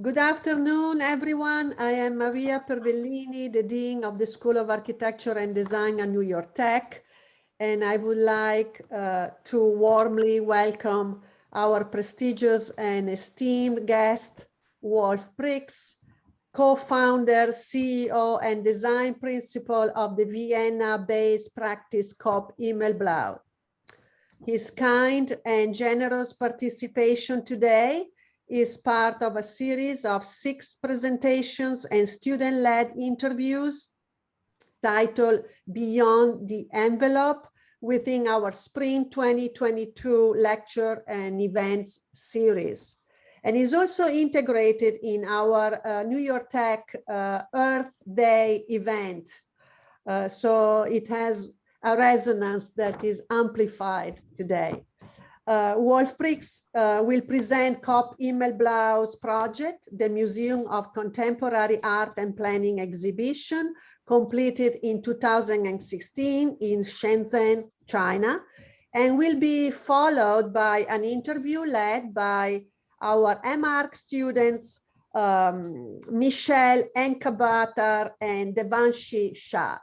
Good afternoon, everyone. I am Maria Pervellini, the Dean of the School of Architecture and Design at New York Tech, and I would like to warmly welcome our prestigious and esteemed guest, Wolf Prix, co-founder, CEO, and design principal of the Vienna-based practice Coop Himmelb. His kind and generous participation today is part of a series of 6 presentations and student-led interviews titled Beyond the Envelope within our Spring 2022 lecture and events series. And is also integrated in our New York Tech Earth Day event. So it has a resonance that is amplified today. Wolf Prix will present Coop Himmelb's project, the Museum of Contemporary Art and Planning exhibition, completed in 2016 in Shenzhen, China, and will be followed by an interview led by our MArch students, Michelle Enkabatar and Devanshi Shah.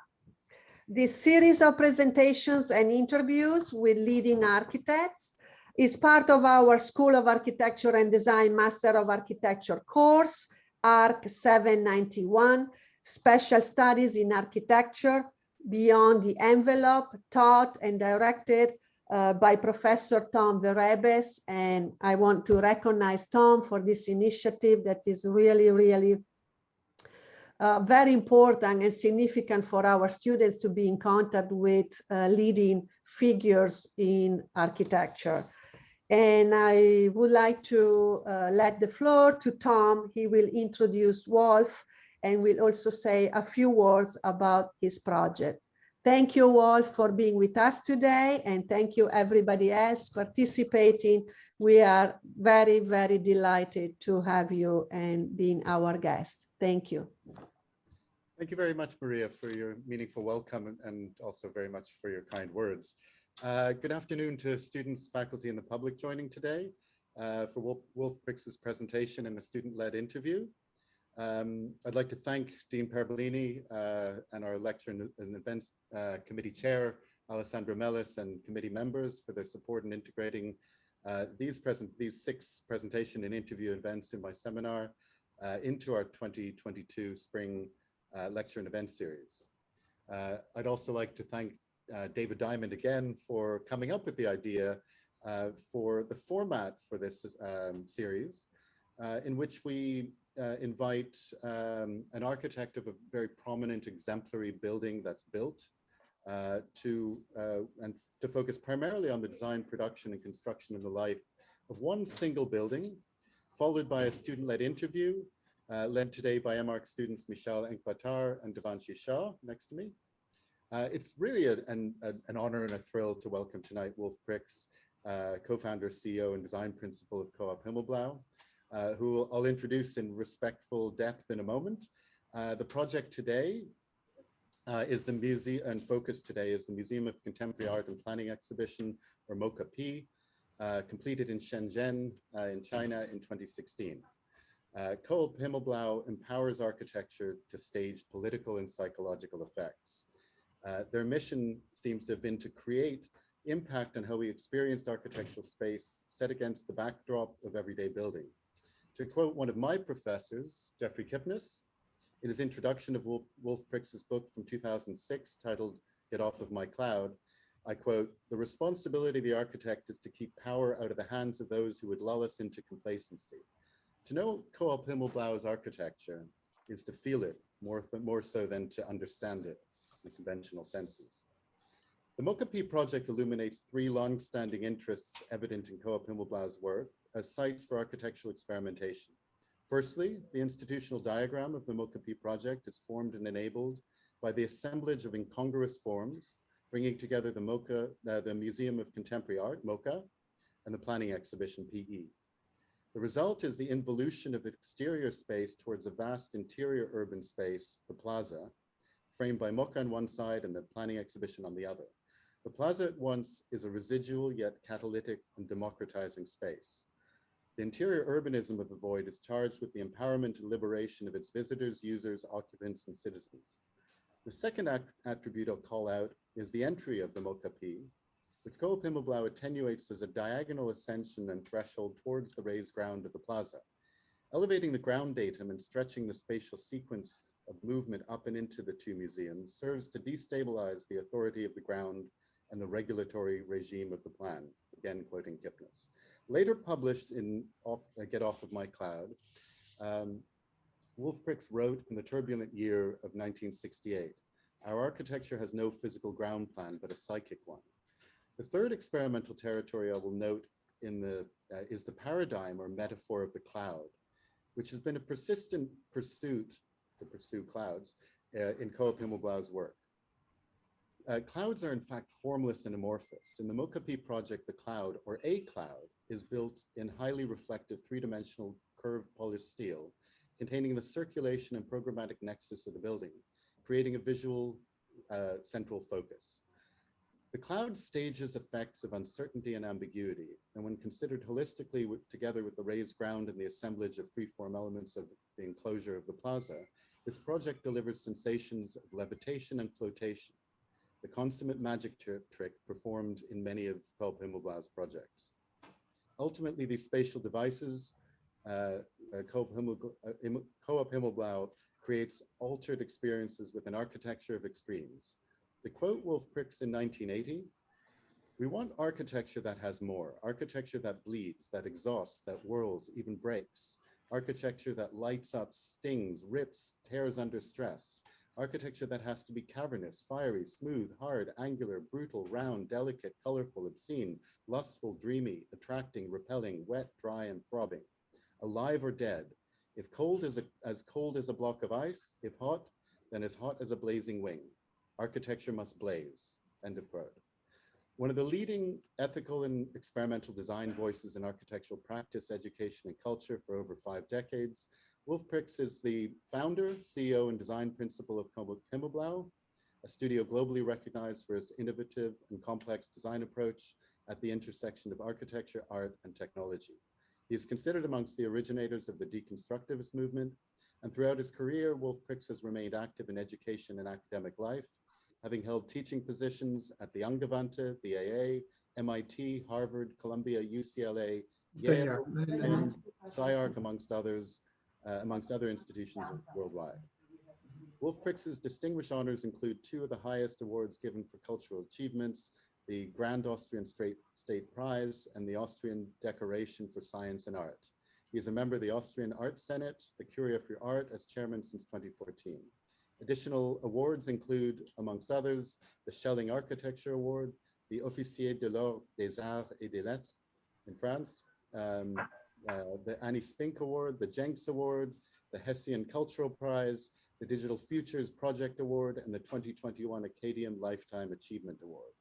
This series of presentations and interviews with leading architects is part of our School of Architecture and Design Master of Architecture course, ARC 791, Special Studies in Architecture, Beyond the Envelope, taught and directed by Professor Tom Verebes. And I want to recognize Tom for this initiative that is really very important and significant for our students to be in contact with leading figures in architecture. And I would like to let the floor to Tom. He will introduce Wolf and will also say a few words about his project. Thank you, Wolf, for being with us today, and thank you everybody else participating. We are very delighted to have you and being our guest. Thank you. Thank you very much, Maria, for your meaningful welcome and also very much for your kind words. Good afternoon to students, faculty, and the public joining today for Wolf Prix's presentation and the student-led interview. I'd like to thank Dean Pervellini and our lecture and events committee chair, Alessandro Mellis, and committee members for their support in integrating these 6 presentation and interview events in my seminar into our 2022 spring lecture and event series. I'd also like to thank David Diamond again for coming up with the idea for the format for this series, in which we invite an architect of a very prominent exemplary building that's built to focus primarily on the design, production, and construction of the life of one single building, followed by a student-led interview led today by MArch students Michelle Enkabatar and Devanshi Shah next to me. It's really an honor and a thrill to welcome tonight Wolf Prix, co-founder, CEO, and design principal of Coop Himmelb, who I'll introduce in respectful depth in a moment. The project today is the museum, and focus today is the Museum of Contemporary Art and Planning exhibition, or MOCAPE, completed in Shenzhen in China in 2016. Coop Himmelb empowers architecture to stage political and psychological effects. Their mission seems to have been to create impact on how we experienced architectural space set against the backdrop of everyday building. To quote one of my professors, Jeffrey Kipnis, in his introduction of Wolf Prix's book from 2006 titled Get Off of My Cloud, I quote, "The responsibility of the architect is to keep power out of the hands of those who would lull us into complacency. To know Coop Himmelb's architecture is to feel it more so than to understand it in the conventional senses." The MOCAPE project illuminates 3 long-standing interests evident in Coop Himmelb's work as sites for architectural experimentation. Firstly, the institutional diagram of the MOCAPE project is formed and enabled by the assemblage of incongruous forms, bringing together the Museum of Contemporary Art, MOCA, and the planning exhibition, PE. The result is the involution of exterior space towards a vast interior urban space, the plaza, framed by MOCA on one side and the planning exhibition on the other. The plaza at once is a residual yet catalytic and democratizing space. The interior urbanism of the void is charged with the empowerment and liberation of its visitors, users, occupants, and citizens. The second attribute I'll call out is the entry of the MOCAPE, which Coop Himmelb attenuates as a diagonal ascension and threshold towards the raised ground of the plaza, elevating the ground datum and stretching the spatial sequence of movement up and into the two museums serves to destabilize the authority of the ground and the regulatory regime of the plan, again quoting Kipnis. Later published in Get Off of My Cloud, Prix wrote in the turbulent year of 1968, "Our architecture has no physical ground plan, but a psychic one." The third experimental territory I will note is the paradigm or metaphor of the cloud, which has been a persistent pursuit to pursue clouds in Coop Himmelb's work. Clouds are in fact formless and amorphous. In the MOCAPE project, the cloud, or a cloud, is built in highly reflective three-dimensional curved polished steel containing the circulation and programmatic nexus of the building, creating a visual central focus. The cloud stages effects of uncertainty and ambiguity, and when considered holistically together with the raised ground and the assemblage of free-form elements of the enclosure of the plaza, this project delivers sensations of levitation and flotation, the consummate magic trick performed in many of Coop Himmelb's projects. Ultimately, these spatial devices, Coop Himmelb creates altered experiences with an architecture of extremes. To quote Prix in 1980, "We want architecture that has more, architecture that bleeds, that exhausts, that whirls, even breaks, architecture that lights up, stings, rips, tears under stress, architecture that has to be cavernous, fiery, smooth, hard, angular, brutal, round, delicate, colorful, obscene, lustful, dreamy, attracting, repelling, wet, dry, and throbbing, alive or dead. If cold as a block of ice, if hot, then as hot as a blazing wing. Architecture must blaze," end of quote. One of the leading ethical and experimental design voices in architectural practice, education, and culture for over 5 decades, Prix is the founder, CEO, and design principal of Coop Himmelb, a studio globally recognized for its innovative and complex design approach at the intersection of architecture, art, and technology. He is considered amongst the originators of the deconstructivist movement, and throughout his career, Prix has remained active in education and academic life, having held teaching positions at the Angewandte, the AA, MIT, Harvard, Columbia, UCLA, Yale, and SCI-Arc, amongst other institutions worldwide. Prix's distinguished honors include 2 of the highest awards given for cultural achievements, the Grand Austrian State Prize and the Austrian Decoration for Science and Art. He is a member of the Austrian Art Senate, the Curia for Art, as chairman since 2014. Additional awards include, amongst others, the Schelling Architecture Award, the Officier de l'Ordre des Arts et des Lettres in France, the Annie Spink Award, the Jenks Award, the Hessian Cultural Prize, the Digital Futures Project Award, and the 2021 Acadian Lifetime Achievement Award.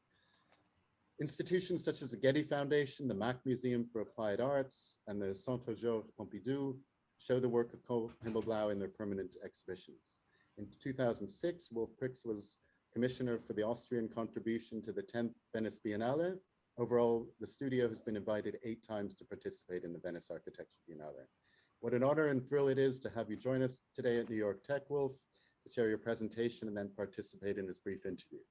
Institutions such as the Getty Foundation, the Mack Museum for Applied Arts, and the Centre Georges Pompidou show the work of Coop Himmelb in their permanent exhibitions. In 2006, Prix was commissioner for the Austrian contribution to the 10th Venice Biennale. Overall, the studio has been invited 8 times to participate in the Venice Architecture Biennale. What an honor and thrill it is to have you join us today at New York Tech, Wolf, to share your presentation and then participate in this brief interview.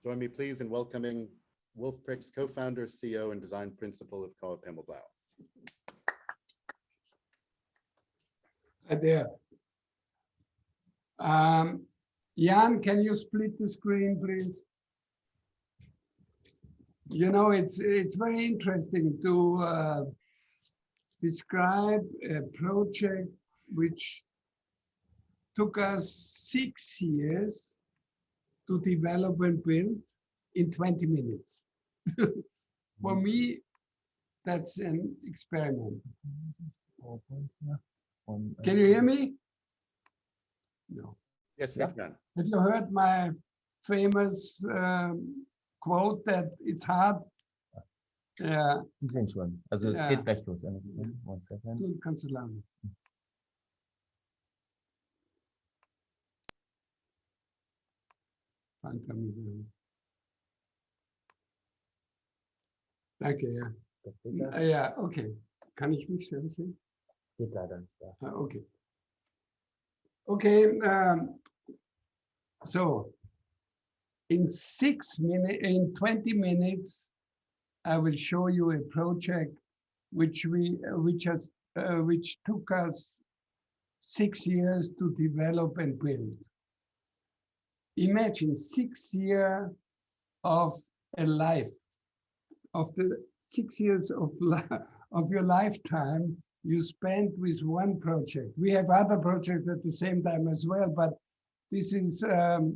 Join me, please, in welcoming Prix, co-founder, CEO, and design principal of Coop Himmelb. Hi there. Jan, can you split the screen, please? You know, it's very interesting to describe a project which took us 6 years to develop and build in 20 minutes. For me, that's an experiment. Can you hear me? No. Yes, yeah. Can. Have you heard my famous quote that it's hard? Ja. Sie sehen schon. Also Ja. geht gleich los. One second. Du kannst du lang. Danke, ja. Ja, okay. Kann ich mich selber sehen? Geht leider nicht. Ja. Okay. Okay. So in 20 minutes, I will show you a project which took us 6 years to develop and build. Imagine 6 years of a life, of the 6 years of your lifetime you spent with one project. We have other projects at the same time as well, but this is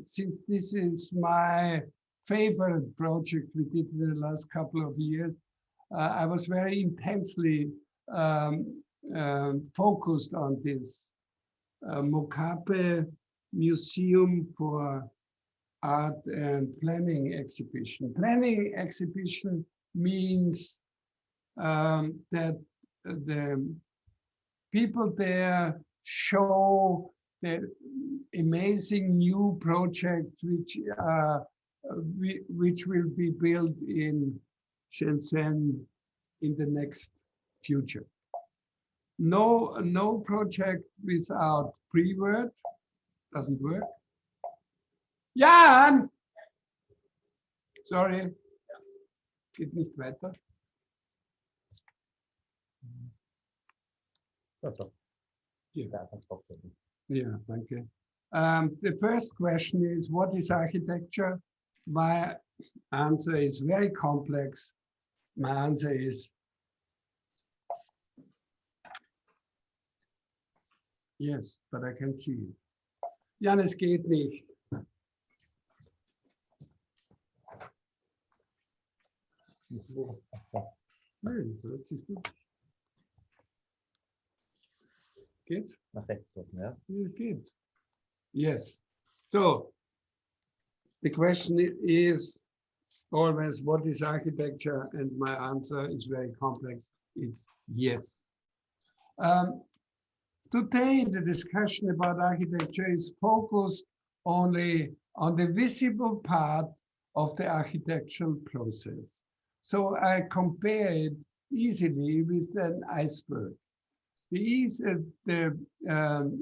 since this is my favorite project we did in the last couple of years. I was very intensely focused on this MOCAPE Museum for Art and Planning exhibition. Planning exhibition means that the people there show the amazing new projects which will be built in Shenzhen in the next future. No project without pre-word doesn't work. Jan! Sorry, geht nicht weiter. Yeah. Yeah, danke. The first question is, what is architecture? My answer is very complex. My answer is yes, but I can see it. Jan, es geht nicht. Nein, das ist gut. Geht's? Nach rechts drücken, ja? It geht's. Yes. So the question is always, what is architecture? And my answer is very complex. It's yes. Today, the discussion about architecture is focused only on the visible part of the architectural process. So I compare it easily with an iceberg. The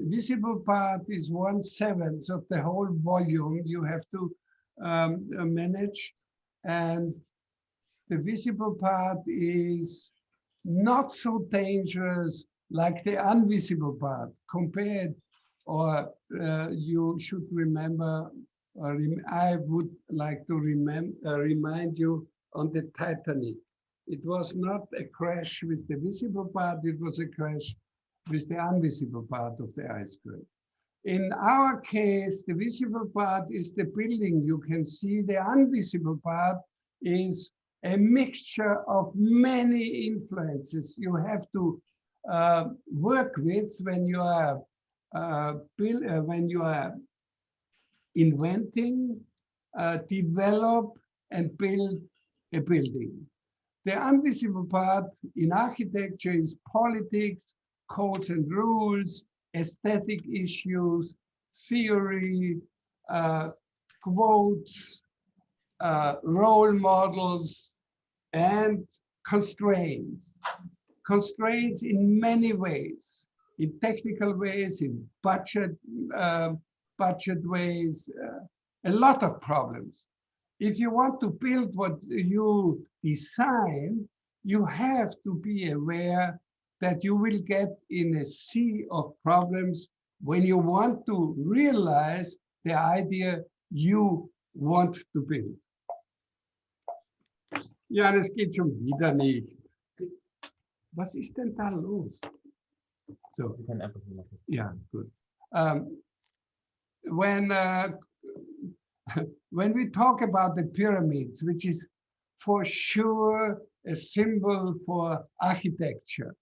visible part is 1/7 of the whole volume you have to manage, and the visible part is not so dangerous like the invisible part compared, or you should remember, or I would like to remind you on the Titanic. It was not a crash with the visible part, it was a crash with the invisible part of the iceberg. In our case, the visible part is the building. You can see the invisible part is a mixture of many influences you have to work with when you are inventing, develop, and build a building. The invisible part in architecture is politics, codes and rules, aesthetic issues, theory, quotes, role models, and constraints. Constraints in many ways, in technical ways, in budget ways, a lot of problems. If you want to build what you design, you have to be aware that you will get in a sea of problems when you want to realize the idea you want to build. Ja, das geht schon wieder nicht. Was ist denn da los? So. Yeah, good. When we talk about the pyramids, which is for sure a symbol for architecture,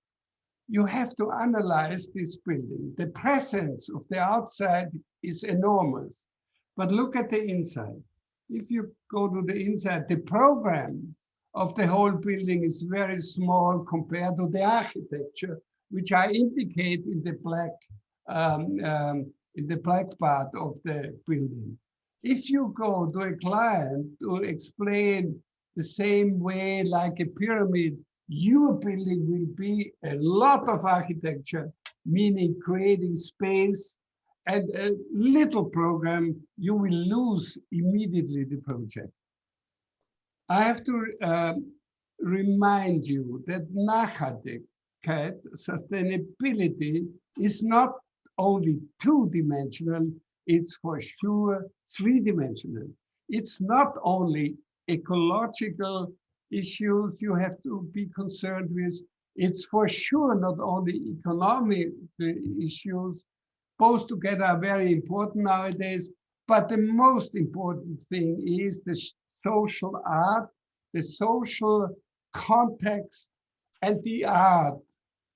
you have to analyze this building. The presence of the outside is enormous, but look at the inside. If you go to the inside, the program of the whole building is very small compared to the architecture, which I indicate in the black part of the building. If you go to a client to explain the same way like a pyramid Your building will be a lot of architecture, meaning creating space, and a little program, you will lose immediately the project. I have to remind you that Nachhaltigkeit, sustainability, is not only two-dimensional, it's for sure three-dimensional. It's not only ecological issues you have to be concerned with, it's for sure not only economic issues. Both together are very important nowadays, but the most important thing is the social art, the social context, and the art,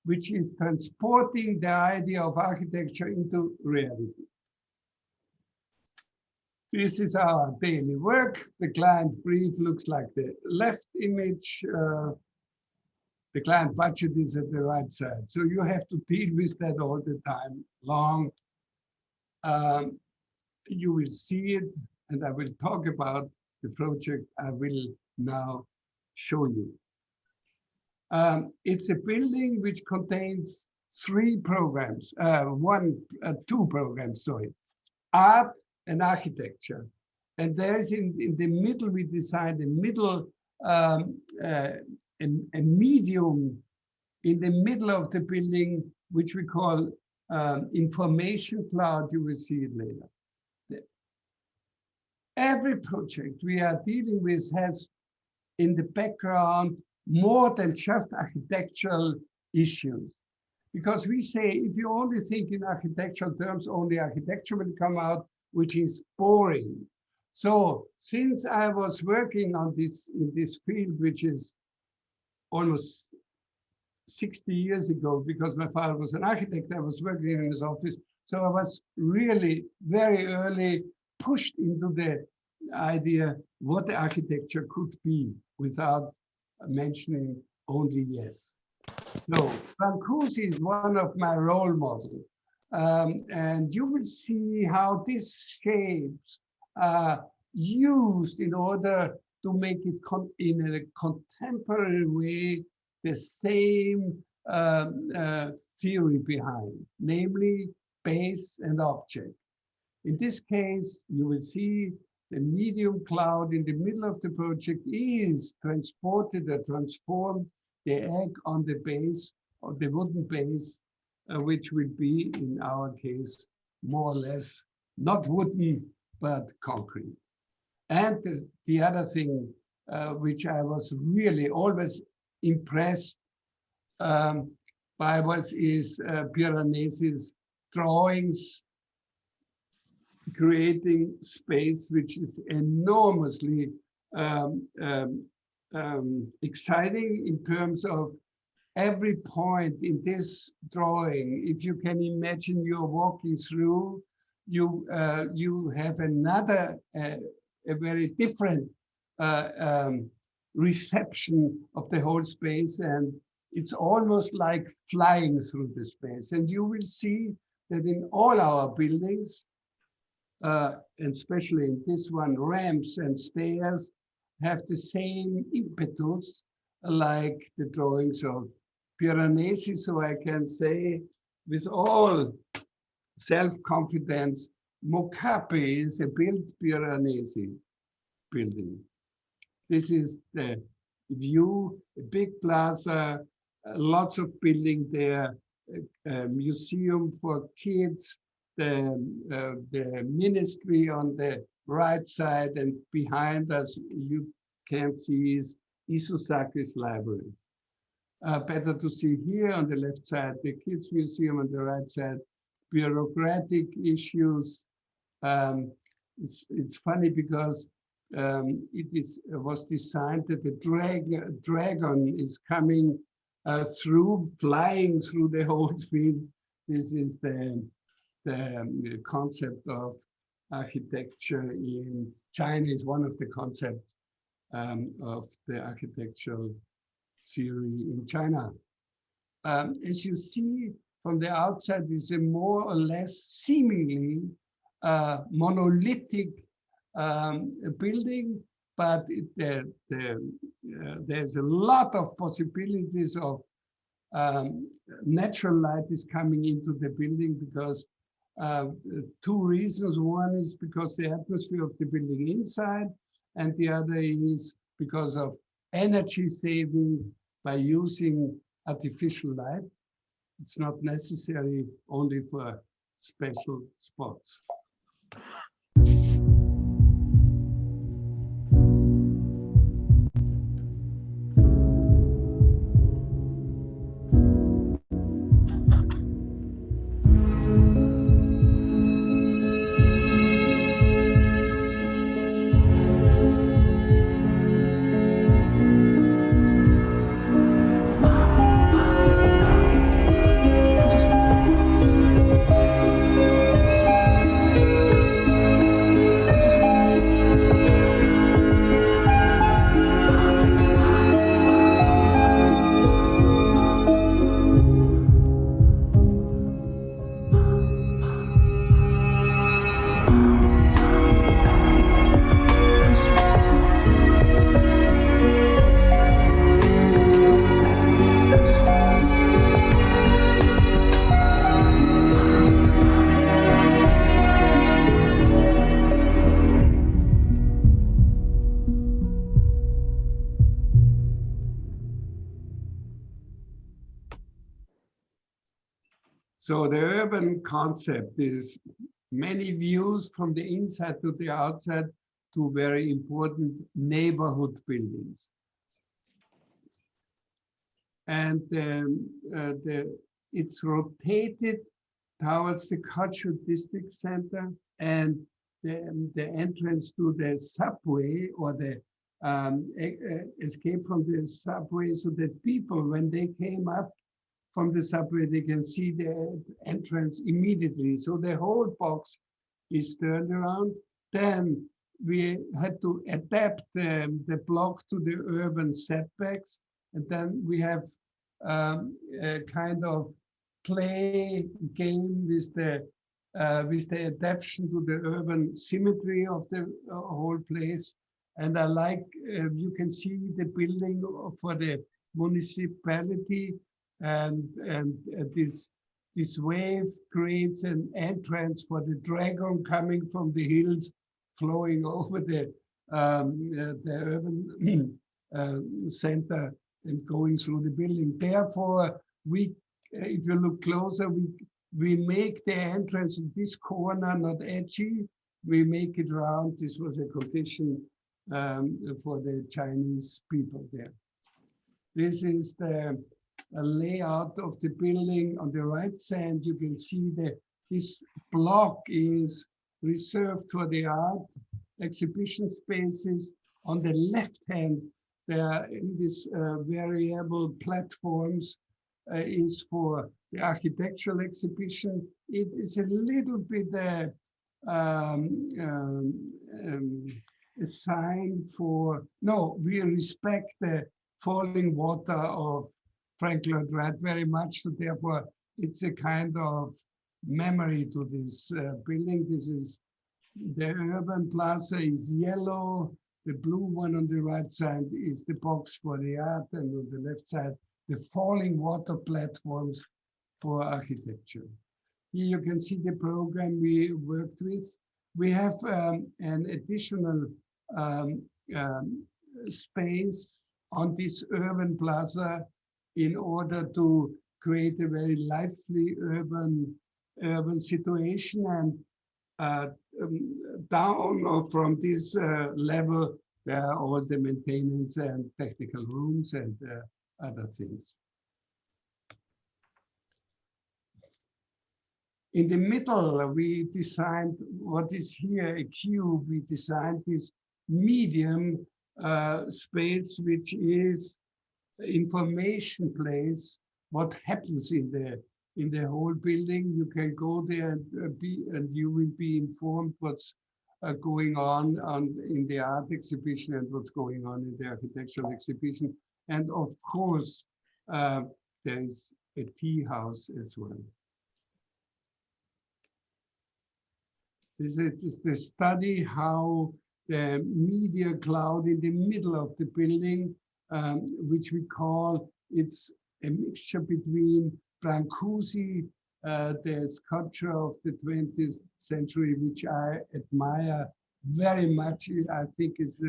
which is transporting the idea of architecture into reality. This is our daily work. The client brief looks like the left image. The client budget is at the right side. So you have to deal with that all the time long. You will see it, and I will talk about the project I will now show you. It's a building which contains three programs, two programs, sorry, art and architecture. And there's in the middle, we designed a middle, a medium in the middle of the building, which we call information cloud. You will see it later. Every project we are dealing with has in the background more than just architectural issues. Because we say, if you only think in architectural terms, only architecture will come out, which is boring. So since I was working on this in this field, which is almost 60 years ago, because my father was an architect, I was working in his office. So I was really very early pushed into the idea what the architecture could be without mentioning only yes. So Brancusi is one of my role models. And you will see how these shapes are used in order to make it in a contemporary way the same theory behind, namely base and object. In this case, you will see the medium cloud in the middle of the project is transported or transformed the egg on the base of the wooden base, which will be, in our case, more or less not wooden, but concrete. And the other thing which I was really always impressed by is Piranesi's drawings, creating space which is enormously exciting in terms of every point in this drawing. If you can imagine you're walking through, you have another, a very different reception of the whole space, and it's almost like flying through the space. And you will see that in all our buildings, and especially in this one, ramps and stairs have the same impetus like the drawings of Piranesi. So I can say with all self-confidence, MOCAPE is a built Piranesi building. This is the view, a big plaza, lots of building there, a museum for kids, the ministry on the right side, and behind us you can see is Isusaki's library. Better to see here on the left side, the kids museum, on the right side, bureaucratic issues. It's funny because was designed that the dragon is coming flying through the whole field. This is the concept of architecture in China, is one of the concepts of the architectural theory in China. As you see from the outside, is a more or less seemingly monolithic building, but there's a lot of possibilities of natural light is coming into the building because two reasons. One is because the atmosphere of the building inside, and the other is because of energy saving by using artificial light. It's not necessary only for special spots. So the urban concept is many views from the inside to the outside to very important neighborhood buildings. And it's rotated towards the cultural district center, and the entrance to the subway or the escape from the subway, so that people, when they came up from the subway, they can see the entrance immediately. So the whole box is turned around. Then we had to adapt the block to the urban setbacks. And then we have a kind of play game with the adaptation to the urban symmetry of the whole place. And I like, you can see the building for the municipality, and this wave creates an entrance for the dragon coming from the hills, flowing over the urban center and going through the building. Therefore, if you look closer, we make the entrance in this corner not edgy. We make it round. This was a condition for the Chinese people there. This is the layout of the building. On the right side, you can see that this block is reserved for the art exhibition spaces. On the left hand, there are in this variable platforms is for the architectural exhibition. It is a little bit a sign for, no, we respect the falling water of Frank Lloyd Wright very much, so therefore it's a kind of memory to this building. This is the urban plaza is yellow. The blue one on the right side is the box for the art, and on the left side, the falling water platforms for architecture. Here you can see the program we worked with. We have an additional space on this urban plaza in order to create a very lively urban situation, and down from this level, there are all the maintenance and technical rooms and other things. In the middle, we designed what is here a cube. We designed this medium space, which is information place. What happens in the whole building? You can go there and you will be informed what's going on in the art exhibition and what's going on in the architectural exhibition. And of course, there is a tea house as well. This is the study how the media cloud in the middle of the building, which we call, it's a mixture between Brancusi, the sculpture of the 20th century, which I admire very much. I think is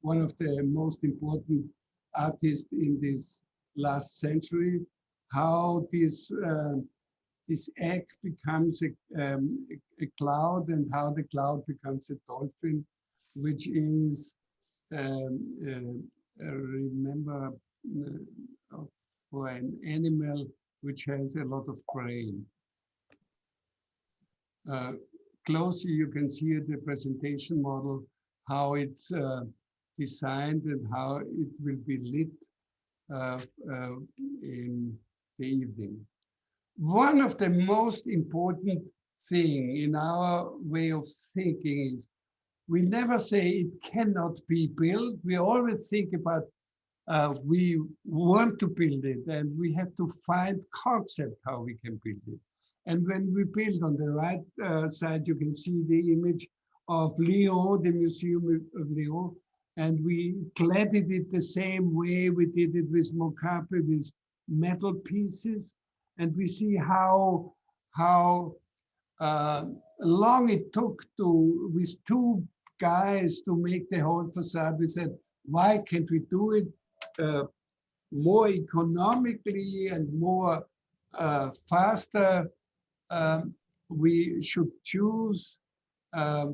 one of the most important artists in this last century. How this egg becomes a cloud, and how the cloud becomes a dolphin, which is remember for an animal which has a lot of brain. Closely, you can see the presentation model, how it's designed and how it will be lit in the evening. One of the most important thing in our way of thinking is we never say it cannot be built. We always think about we want to build it, and we have to find concept how we can build it. And when we build, on the right side, you can see the image of Lyon, the Museum of Lyon, and we cladded it the same way we did it with MOCAPE, with metal pieces, and we see how long it took to, with two guys, to make the whole facade. We said, why can't we do it more economically and more faster? We should choose a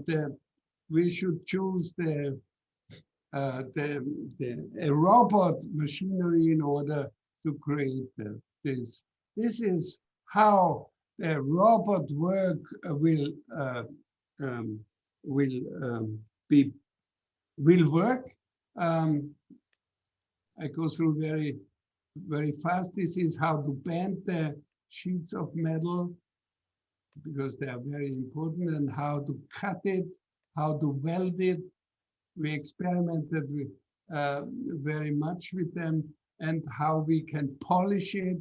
robot machinery in order to create this. This is how the robot work will work. I go through very fast. This is how to bend the sheets of metal, because they are very important, and how to cut it, how to weld it. We experimented with, very much with them, and how we can polish it.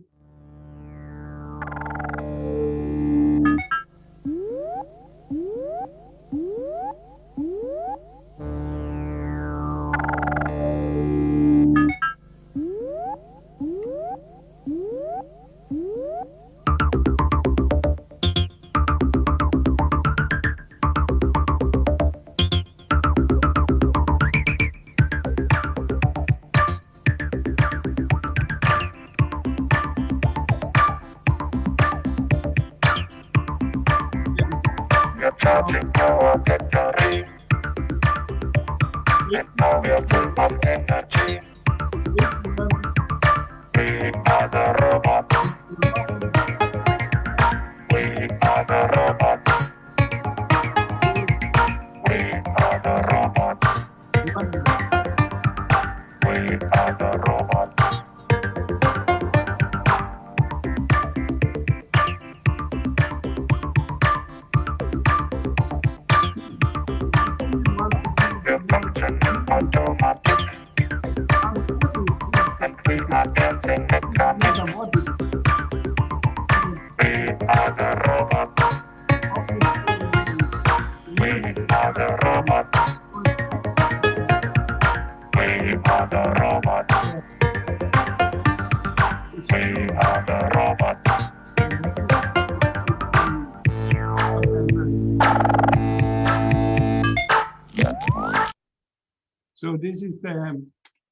So this is the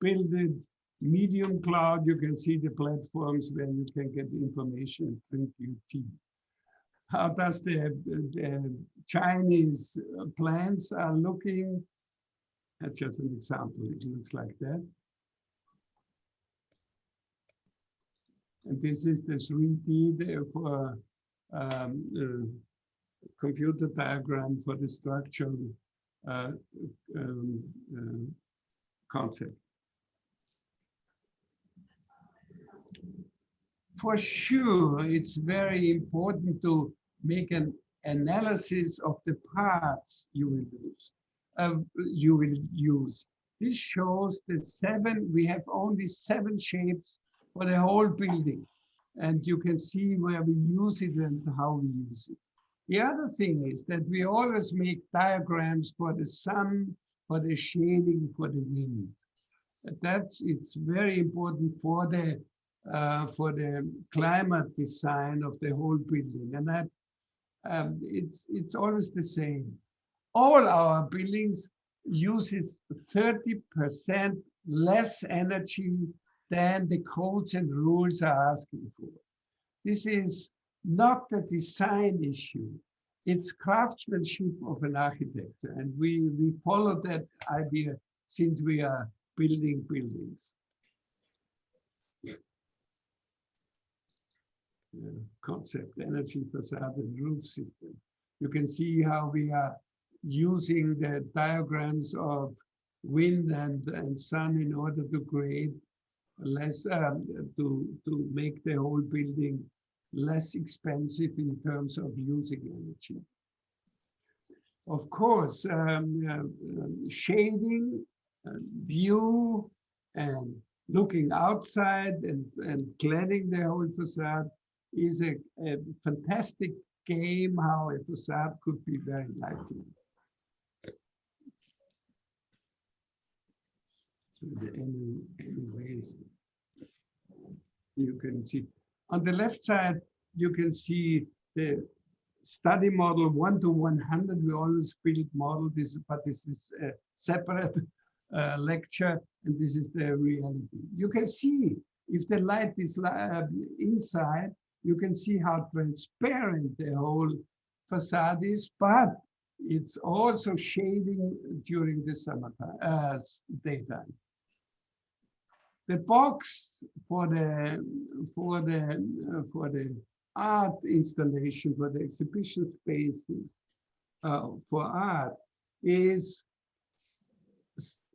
built medium cloud. You can see the platforms where you can get information and drink your tea. How does the Chinese plants are looking? That's just an example. It looks like that. And this is the 3D for computer diagram for the structural concept. For sure, it's very important to make an analysis of the parts you will use. This shows the we have only 7 shapes for the whole building. And you can see where we use it and how we use it. The other thing is that we always make diagrams for the sun, for the shading, for the wind. It's very important for the climate design of the whole building, and that it's always the same. All our buildings uses 30% less energy than the codes and rules are asking for. This is not a design issue. It's craftsmanship of an architect, and we follow that idea since we are building buildings. Concept, energy facade and roof system. You can see how we are using the diagrams of wind and sun in order to create less, to make the whole building less expensive in terms of using energy. Of course, shading, view, and looking outside and cladding the whole facade is a fantastic game how a facade could be very lively. So anyways, you can see on the left side, you can see the study model 1 to 100. We always build model this, but this is a separate lecture, and this is the reality. You can see if the light is inside, you can see how transparent the whole facade is, but it's also shading during the summertime, daytime. The box for the art installation, for the exhibition spaces for art is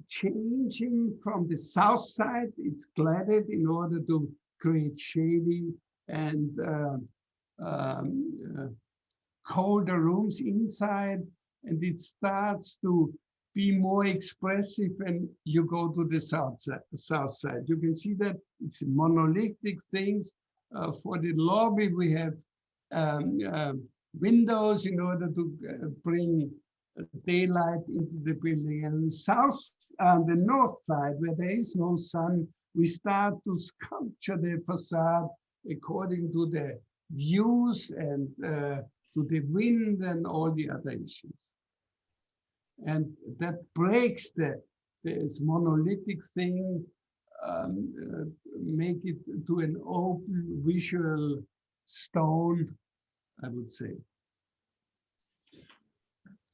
changing from the south side. It's cladded in order to create shading and colder rooms inside, and it starts to be more expressive when you go to the south side. You can see that it's monolithic things. For the lobby, we have windows in order to bring daylight into the building. And the north side, where there is no sun, we start to sculpture the facade according to the views and to the wind and all the other issues. And that breaks this monolithic thing, make it to an open visual stone, I would say.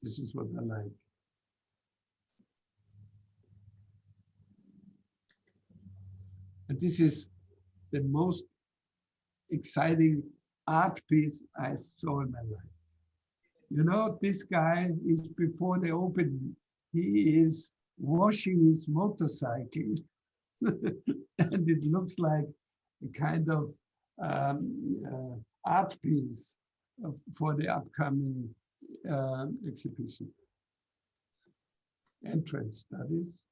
This is what I like. And this is the most exciting art piece I saw in my life. You know, this guy is before the opening. He is washing his motorcycle. And it looks like a kind of art piece for the upcoming exhibition. Entrance studies,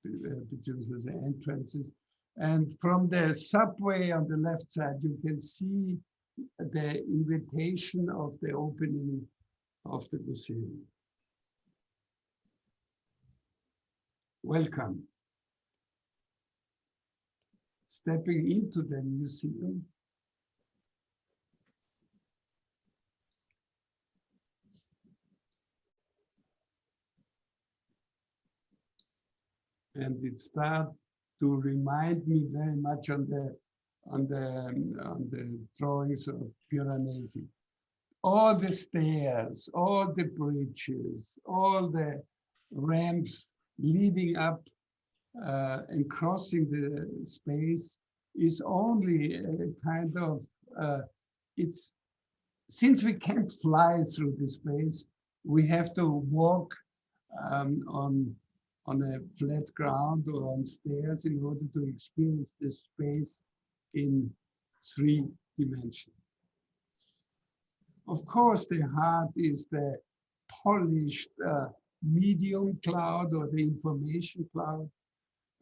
with the entrances. And from the subway on the left side, you can see the invitation of the opening of the museum. Welcome. Stepping into the museum. And it starts to remind me very much on the drawings of Piranesi. All the stairs, all the bridges, all the ramps leading up and crossing the space is only a kind of, since we can't fly through the space, we have to walk on a flat ground or on stairs in order to experience the space in 3 dimensions. Of course, the heart is the polished medium cloud or the information cloud.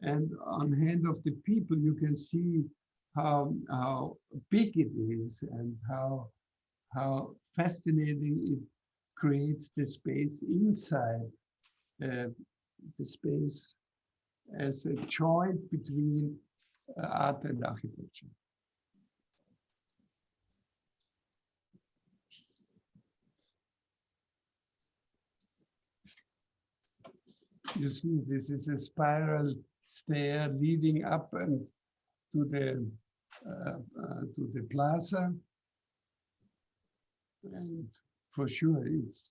And on hand of the people, you can see how big it is and how fascinating it creates the space inside the space as a joint between art and architecture. You see, this is a spiral stair leading up and to the plaza, and for sure,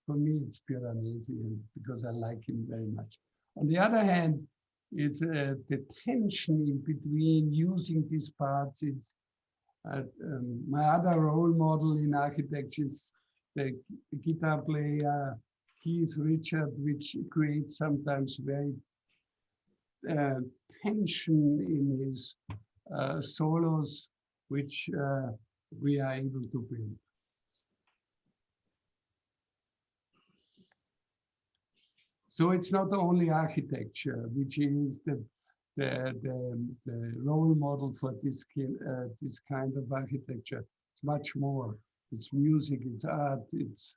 for me it's Piranesi, because I like him very much. On the other hand, it's the tension in between using these parts is my other role model in architecture is the guitar player Keith Richard, which creates sometimes very tension in his solos, which we are able to build. So it's not only architecture, which is the role model for this kind of architecture. It's much more. It's music, it's art, it's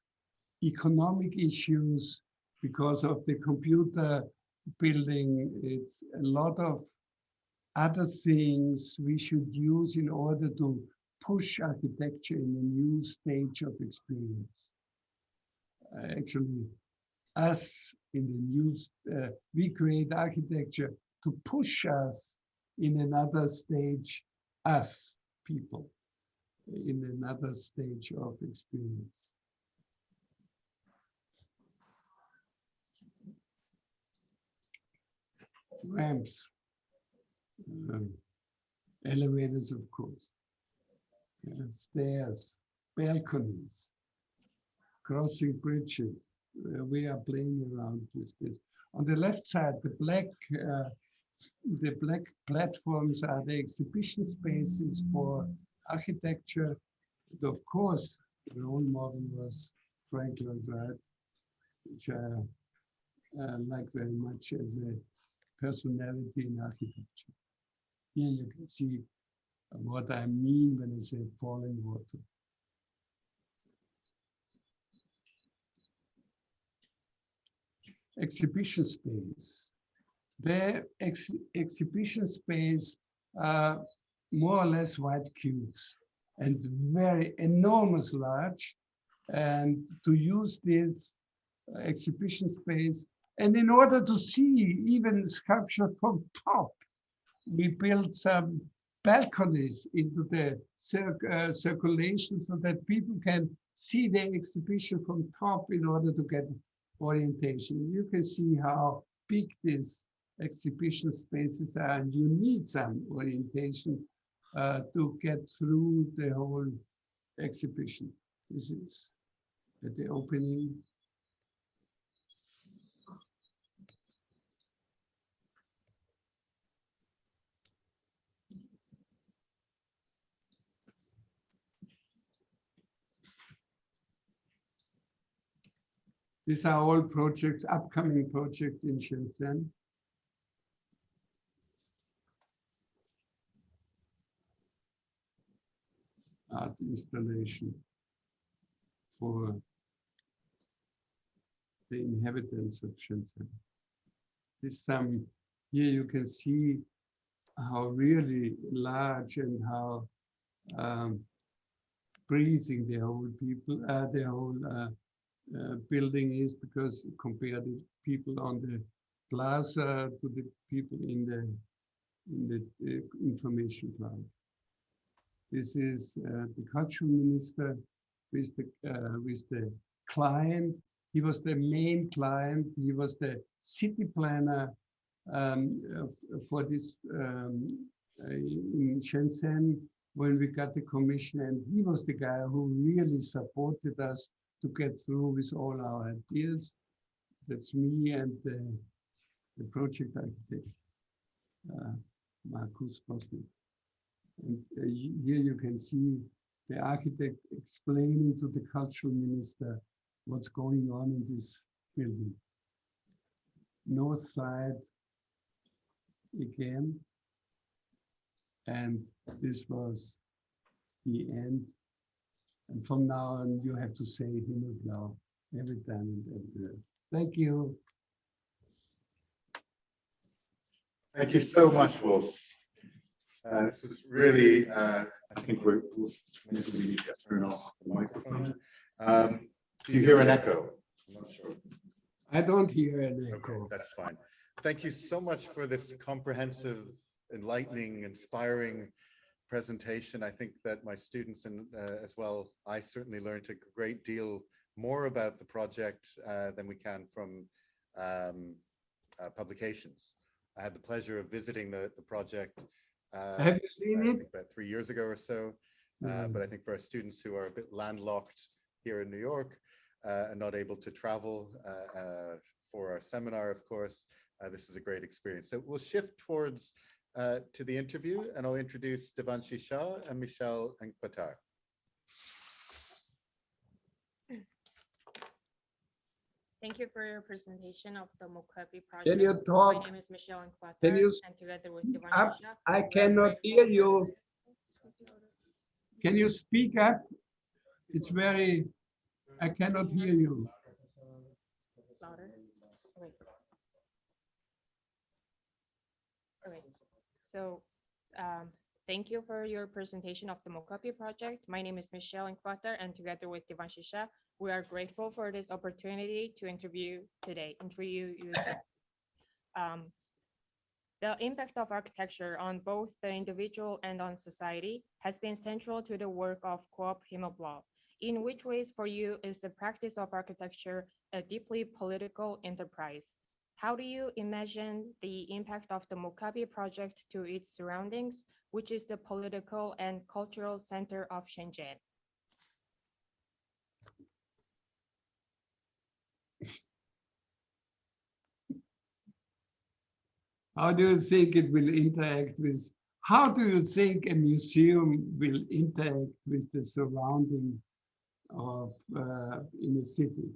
economic issues because of the computer building. It's a lot of other things we should use in order to push architecture in a new stage of experience. Actually, us in the new, we create architecture to push us in another stage, us people, in another stage of experience. Ramps, elevators, of course, stairs, balconies, crossing bridges. We are playing around with this. On the left side, the black platforms are the exhibition spaces for architecture. And of course, the role model was Frank Lloyd Wright, which I like very much as a personality in architecture. Here you can see what I mean when I say falling water. Exhibition space. The exhibition space are more or less white cubes and very enormous large. And to use this exhibition space, and in order to see even sculpture from top, we built some balconies into the circulation so that people can see the exhibition from top in order to get orientation. You can see how big these exhibition spaces are, and you need some orientation to get through the whole exhibition. This is at the opening. These are all projects, upcoming projects in Shenzhen. Art installation for the inhabitants of Shenzhen. This here you can see how really large and how breathing the whole people, the whole building is, because compare the people on the plaza to the people in the information cloud. This is the cultural minister with the client. He was the main client. He was the city planner for this in Shenzhen when we got the commission, and he was the guy who really supported us to get through with all our ideas. That's me and the project architect, Markus Bosnick. And here you can see the architect explaining to the cultural minister what's going on in this building. North side again. And this was the end. And from now on, you have to say Himmelblau every time and everywhere. Thank you. Thank you so much, Wolf. This is really, I think maybe we need to turn off the microphone. Do you hear an echo? I'm not sure. I don't hear an echo. Okay, that's fine. Thank you so much for this comprehensive, enlightening, inspiring presentation. I think that my students and as well, I certainly learned a great deal more about the project than we can from publications. I had the pleasure of visiting the project. Have you seen I it? think about 3 years ago or so. But I think for our students who are a bit landlocked here in New York and not able to travel for our seminar, of course, this is a great experience. So we'll shift towards to the interview, and I'll introduce Devanshi Shah and Michelle Enkpatar. Thank you for your presentation of the MOCAPE project. Can you talk? My name is Michelle Enkpatar, Can you and together with speak Devanshi up? Shah, I we are cannot grateful hear for you. this- Can you speak up? It's very, I cannot hear you. Louder? Okay. Okay. So, thank you for your presentation of the MOCAPE project. My name is Michelle Enkpatar, and together with Devanshi Shah, we are grateful for this opportunity to interview you today. The impact of architecture on both the individual and on society has been central to the work of Coop Himmelb. In which ways for you is the practice of architecture a deeply political enterprise? How do you imagine the impact of the MOCAPE project to its surroundings, which is the political and cultural center of Shenzhen? How do you think it will interact with, how do you think a museum will interact with the surrounding of in a city?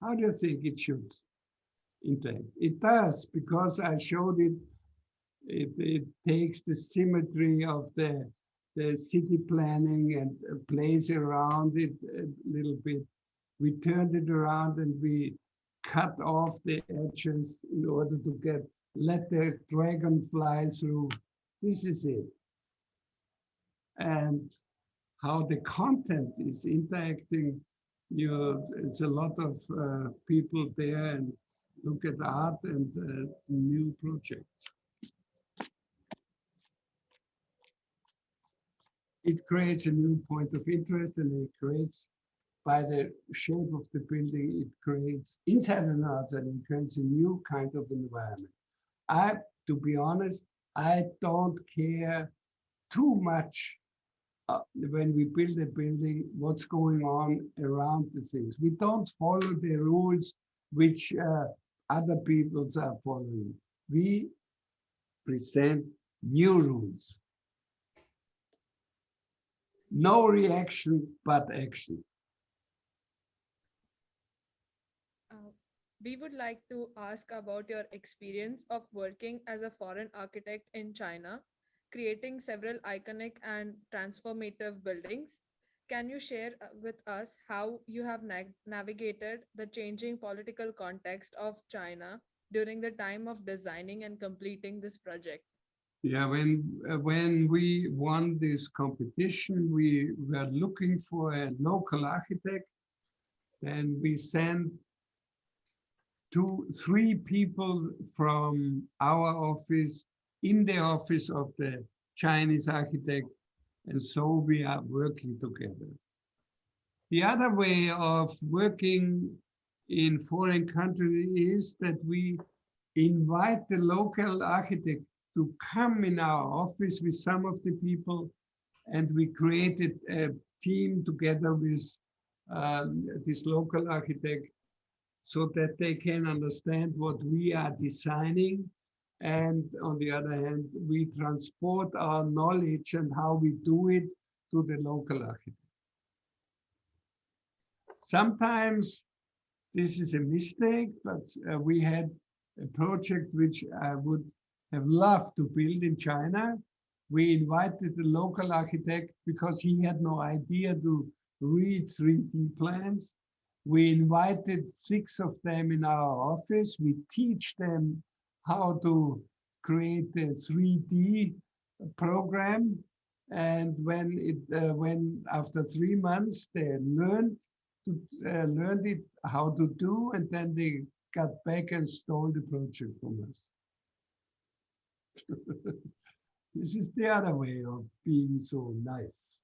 How do you think it should interact? It does, because I showed it. It takes the symmetry of the city planning and plays around it a little bit. We turned it around and we cut off the edges in order to let the dragon fly through. This is it. And how the content is interacting, there's a lot of people there and look at art and new projects. It creates a new point of interest, and it creates, by the shape of the building, it creates inside and outside, it creates a new kind of environment. To be honest, I don't care too much when we build a building, what's going on around the things. We don't follow the rules which other peoples are following. We present new rules. No reaction, but action. We would like to ask about your experience of working as a foreign architect in China, creating several iconic and transformative buildings. Can you share with us how you have navigated the changing political context of China during the time of designing and completing this project? Yeah, when we won this competition, we were looking for a local architect, and we sent 3 people from our office in the office of the Chinese architect, and so we are working together. The other way of working in foreign countries is that we invite the local architect to come in our office with some of the people, and we created a team together with this local architect so that they can understand what we are designing. And on the other hand, we transport our knowledge and how we do it to the local architect. Sometimes this is a mistake, but we had a project which I would have loved to build in China. We invited the local architect because he had no idea to read 3D plans. We invited 6 of them in our office. We teach them how to create a 3D program. And when after 3 months they learned it how to do, and then they got back and stole the project from us. This is the other way of being so nice.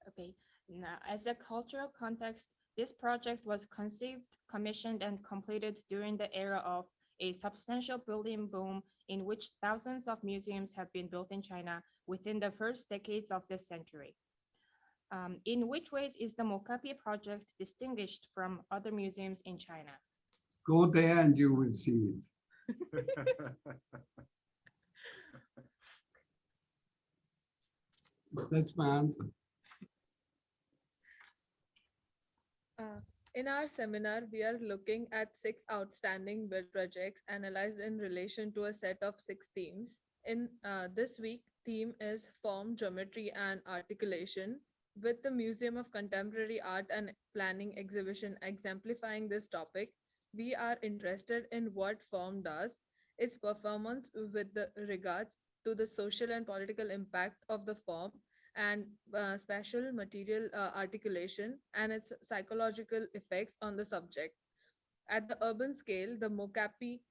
Okay, now as a cultural context, this project was conceived, commissioned, and completed during the era of a substantial building boom in which thousands of museums have been built in China within the first decades of this century. In which ways is the MOCAPE project distinguished from other museums in China? Go there and you will see it. That's my answer. In our seminar, we are looking at 6 outstanding build projects analyzed in relation to a set of 6 themes. In this week, theme is form, geometry, and articulation, with the Museum of Contemporary Art and Planning exhibition exemplifying this topic. We are interested in what form does, its performance with the regards to the social and political impact of the form, and spatial material articulation and its psychological effects on the subject. At the urban scale, the MOCAPE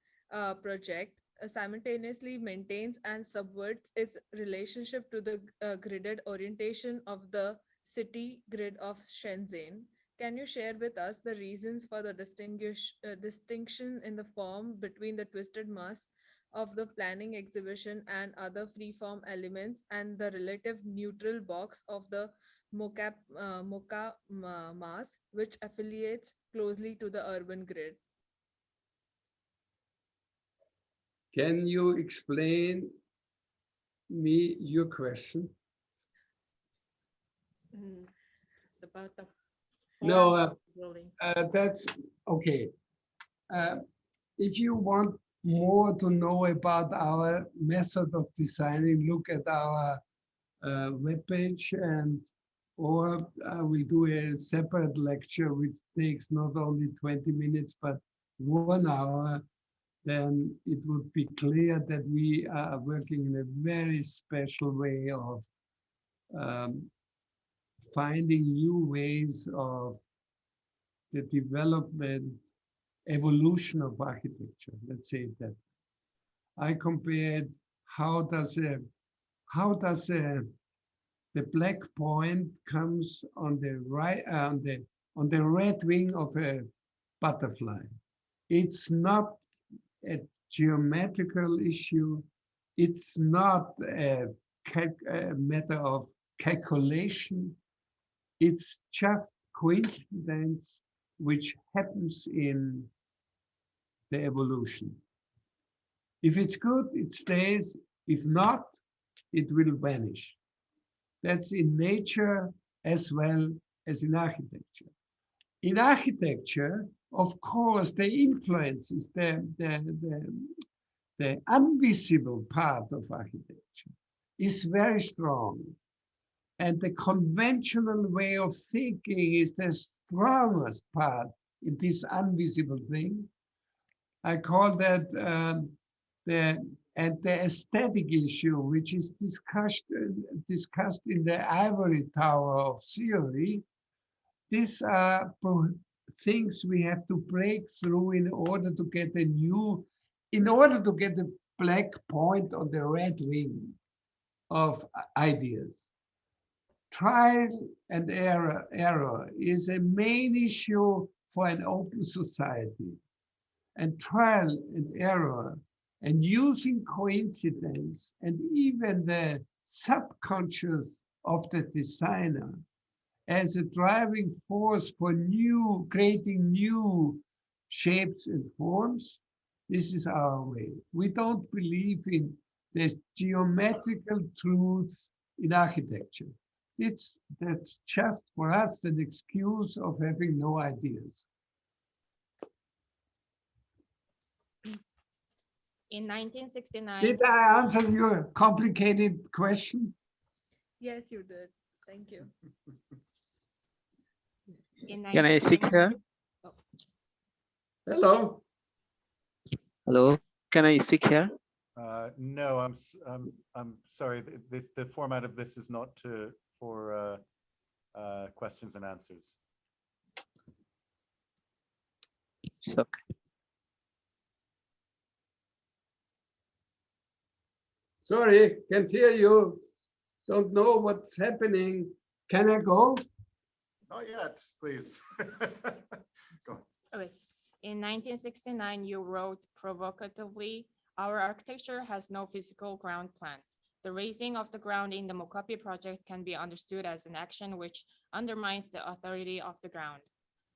project simultaneously maintains and subverts its relationship to the gridded orientation of the city grid of Shenzhen. Can you share with us the reasons for the distinction in the form between the twisted mass of the planning exhibition and other freeform elements, and the relative neutral box of the MOCA mass, which affiliates closely to the urban grid? Can you explain me your question? It's about the No, building. that's okay. If you want more to know about our method of designing, look at our webpage, or I will do a separate lecture which takes not only 20 minutes but 1 hour. Then it would be clear that we are working in a very special way of finding new ways of the development, evolution of architecture. Let's say that. I compared how does the black point comes on the right on the red wing of a butterfly. It's not a geometrical issue. It's not a matter of calculation. It's just coincidence which happens in the evolution. If it's good, it stays. If not, it will vanish. That's in nature as well as in architecture. In architecture, of course, the influence is the invisible part of architecture is very strong. And the conventional way of thinking is the strongest part in this invisible thing. I call that the aesthetic issue, which is discussed in the ivory tower of theory. These are things we have to break through in order to get a black point on the red wing of ideas. Trial and error is a main issue for an open society. And trial and error and using coincidence and even the subconscious of the designer as a driving force for creating new shapes and forms, this is our way. We don't believe in the geometrical truths in architecture. That's just for us an excuse of having no ideas. In 1969. Did I answer your complicated question? Yes, you did. Thank you. Can I speak here? Hello. Hello. Can I speak here? No, I'm sorry. The format of this is not for questions and answers. It's okay. Sorry, can't hear you. Don't know what's happening. Can I go? Not yet, please. Go on. Okay. In 1969, you wrote provocatively, "Our architecture has no physical ground plan. The raising of the ground in the MOCAPE project can be understood as an action which undermines the authority of the ground."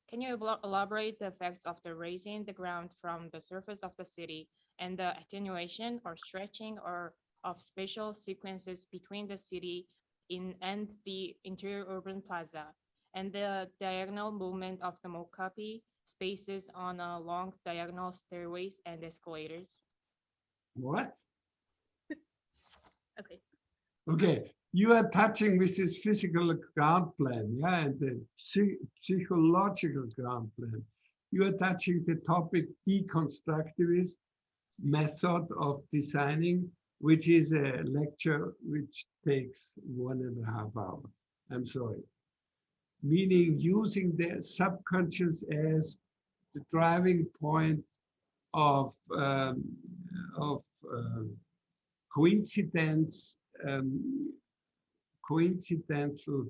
Can you elaborate the effects of the raising the ground from the surface of the city and the attenuation or stretching or of spatial sequences between the city and the interior urban plaza, and the diagonal movement of the MOCAPE spaces on a long diagonal stairways and escalators? What? Okay. Okay, you are touching with this physical ground plan, yeah, and the psychological ground plan. You are touching the topic deconstructivist method of designing, which is a lecture which takes 1.5 hours. I'm sorry. Meaning using the subconscious as the driving point of coincidental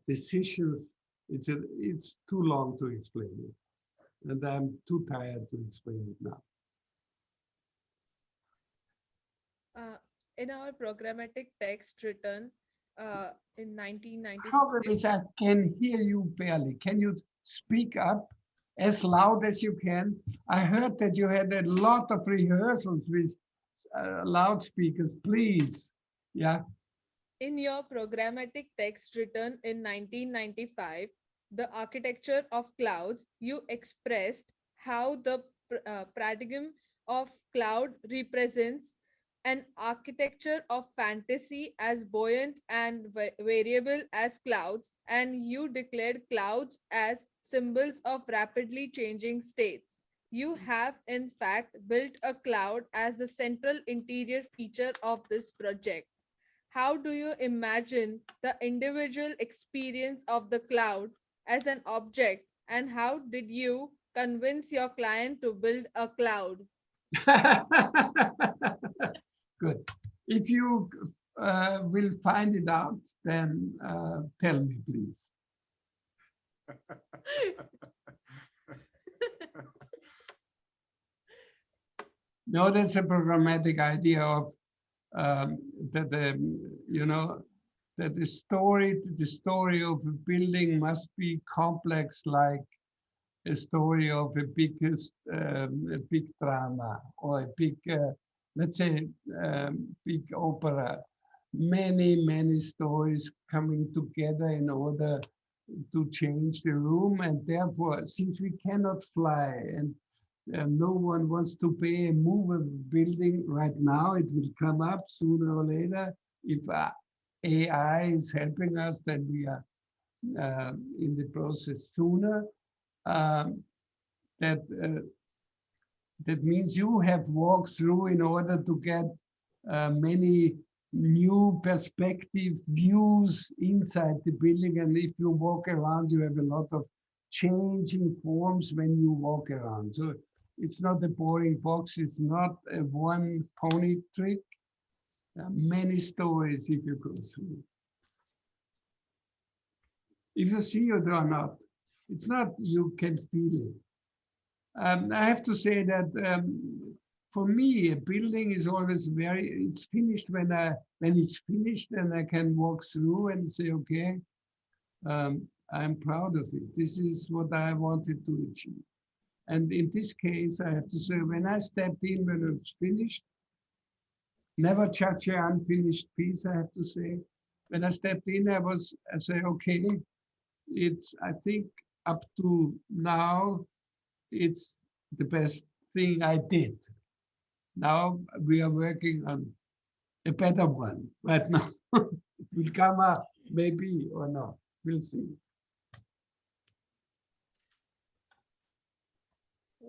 decisions. It's too long to explain it, and I'm too tired to explain it now. In our programmatic text written in 1995. Problem is I can hear you barely. Can you speak up as loud as you can? I heard that you had a lot of rehearsals with loudspeakers, please. Yeah. In your programmatic text written in 1995, The Architecture of Clouds, you expressed how the paradigm of cloud represents an architecture of fantasy as buoyant and variable as clouds, and you declared clouds as symbols of rapidly changing states. You have, in fact, built a cloud as the central interior feature of this project. How do you imagine the individual experience of the cloud as an object, and how did you convince your client to build a cloud? Good. If you will find it out, then tell me, please. No, that's a programmatic idea of that the story of a building must be complex, like a story of a big drama or a big let's say big opera. Many stories coming together in order to change the room, and therefore, since we cannot fly and no one wants to pay a movable building right now, it will come up sooner or later. If AI is helping us, then we are in the process sooner. That means you have walked through in order to get many new perspective views inside the building. And if you walk around, you have a lot of changing forms when you walk around. So it's not a boring box. It's not a one pony trick. Many stories if you go through. If you see it or not, it's not you can feel it. I have to say that for me, a building is always it's finished when it's finished and I can walk through and say, okay, I'm proud of it. This is what I wanted to achieve. And in this case, I have to say, when I stepped in, when it was finished, never judge an unfinished piece, I have to say. When I stepped in, I say, okay, I think up to now, it's the best thing I did. Now we are working on a better one right now. It will come up, maybe or not. We'll see.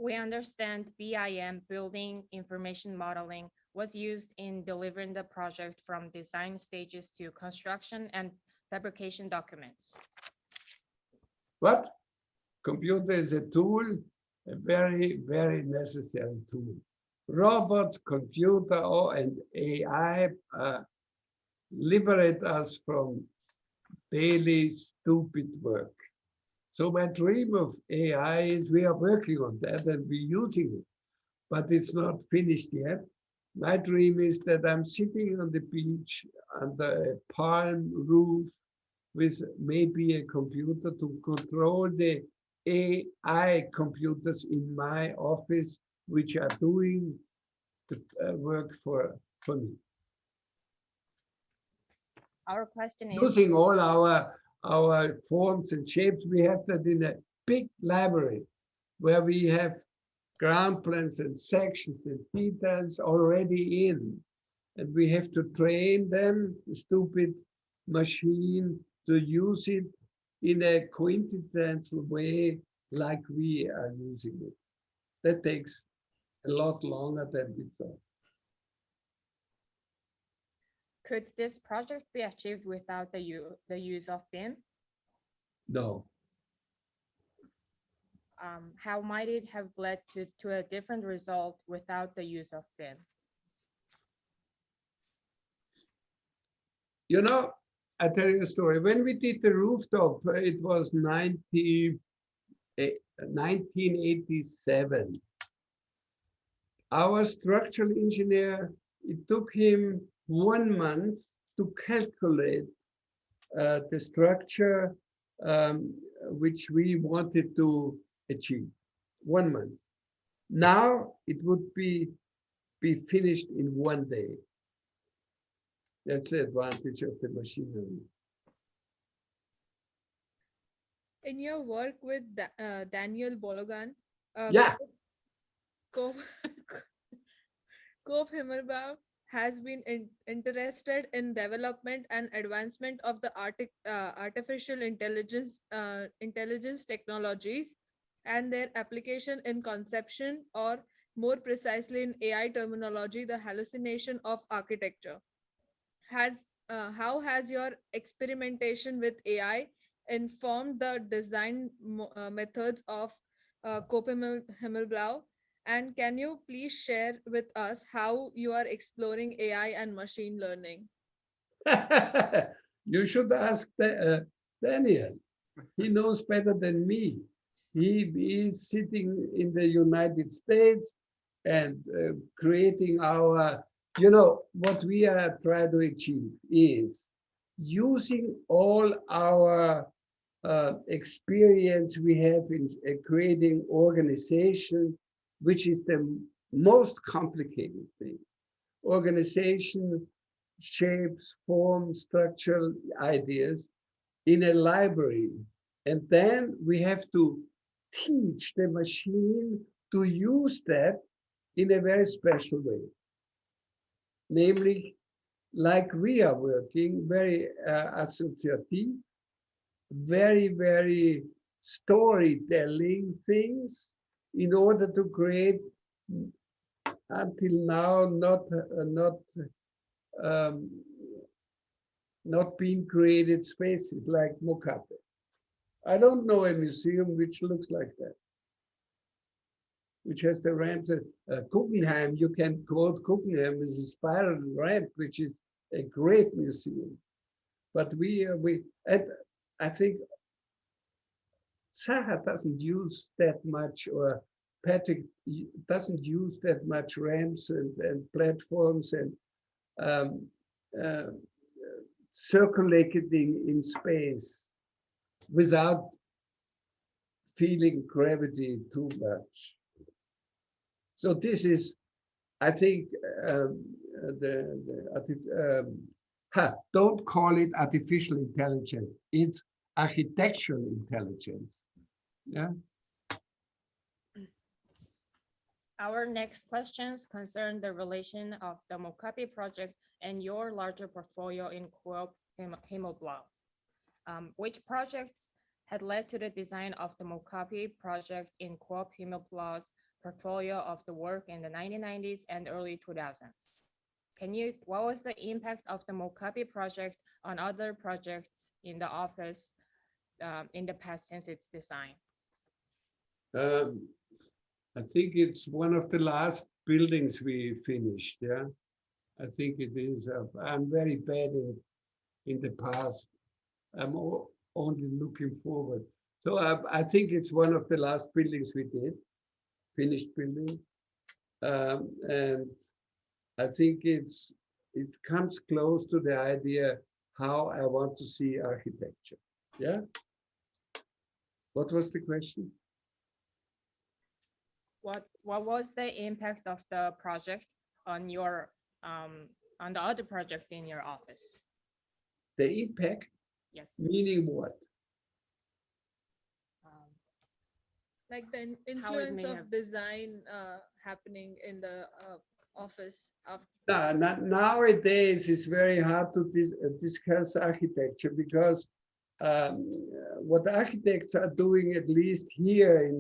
We understand BIM, building information modeling, was used in delivering the project from design stages to construction and fabrication documents. But computer is a tool, a very, very necessary tool. Robot, computer, and AI liberate us from daily stupid work. So my dream of AI is we are working on that and we're using it, but it's not finished yet. My dream is that I'm sitting on the beach under a palm roof with maybe a computer to control the AI computers in my office, which are doing the work for me. Our question is, Using all our forms and shapes, we have that in a big library where we have ground plans and sections and details already in. And we have to train them, the stupid machine, to use it in a coincidental way like we are using it. That takes a lot longer than we thought. could this project be achieved without the use of BIM? No. How might it have led to a different result without the use of BIM? You know, I tell you a story. When we did the rooftop, it was 1987. Our structural engineer, it took him 1 month to calculate the structure which we wanted to achieve. 1 month. Now it would be finished in 1 day. That's the advantage of the machinery. In your work with Daniel Bologan, Yeah. Coop Himmelb has been interested in development and advancement of the artificial intelligence technologies and their application in conception, or more precisely in AI terminology, the hallucination of architecture. How has your experimentation with AI informed the design methods of Coop Himmelb? And can you please share with us how you are exploring AI and machine learning? You should ask Daniel. He knows better than me. He is sitting in the United States and creating our, what we are trying to achieve is using all our experience we have in creating organization, which is the most complicated thing. Organization, shapes, forms, structural ideas in a library. And then we have to teach the machine to use that in a very special way. Namely, like we are working, very associative, very, very storytelling things in order to create, until now, not being created spaces like MOCAPE. I don't know a museum which looks like that, which has the ramps. Guggenheim, you can quote Guggenheim as a spiral ramp, which is a great museum. But and I think Zaha doesn't use that much, or Patrick doesn't use that much ramps and platforms and circulating in space without feeling gravity too much. So this is, I think, don't call it artificial intelligence. It's architectural intelligence. Yeah. Our next questions concern the relation of the MOCAPE project and your larger portfolio in Coop Himmelb. Which projects had led to the design of the MOCAPE project in Coop Himmelb's portfolio of the work in the 1990s and early 2000s. What was the impact of the MOCAPE project on other projects in the office in the past since its design? I think it's one of the last buildings we finished. Yeah, I think it is. I'm very bad in the past. I'm only looking forward. So I think it's one of the last buildings we did, finished building, and I think it comes close to the idea how I want to see architecture. Yeah. What was the question? What was the impact of the project on your on the other projects in your office? The impact, Yes. meaning what? Like the How it influence may of have- design happening in the office after. Nowadays, it's very hard to discuss architecture because what architects are doing, at least here in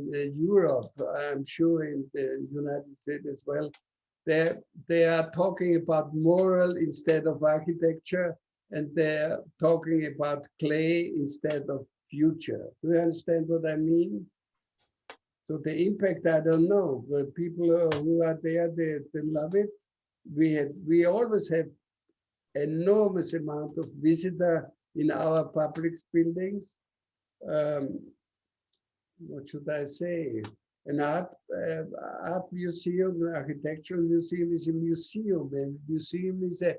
Europe, I'm sure in the United States as well, they are talking about moral instead of architecture, and they're talking about clay instead of future. Do you understand what I mean? So the impact, I don't know, but people who are there, they love it. We always have enormous amount of visitor in our public buildings. What should I say? An art museum, an architectural museum is a museum, and museum is a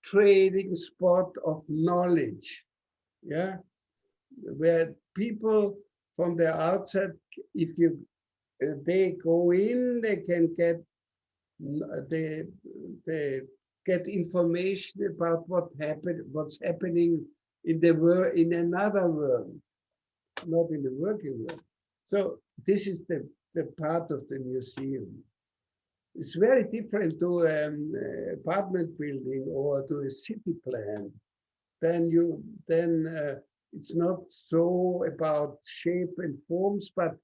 trading spot of knowledge. Yeah, where people from the outside, if they go in, they can get they get information about what's happening in the world, in another world, not in the working world. So this is the part of the museum. It's very different to an apartment building or to a city plan. Then it's not so about shape and forms, but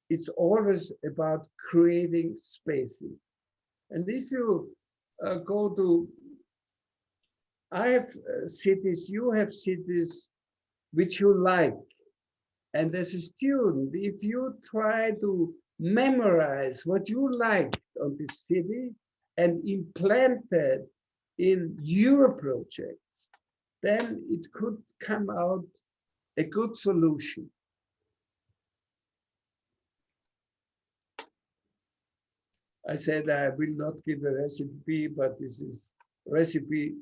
it's always about creating spaces. And if you go to, I have cities, you have cities which you like. And as a student, if you try to memorize what you like on this city and implant that in your project, then it could come out a good solution. I said I will not give a recipe, but this is recipe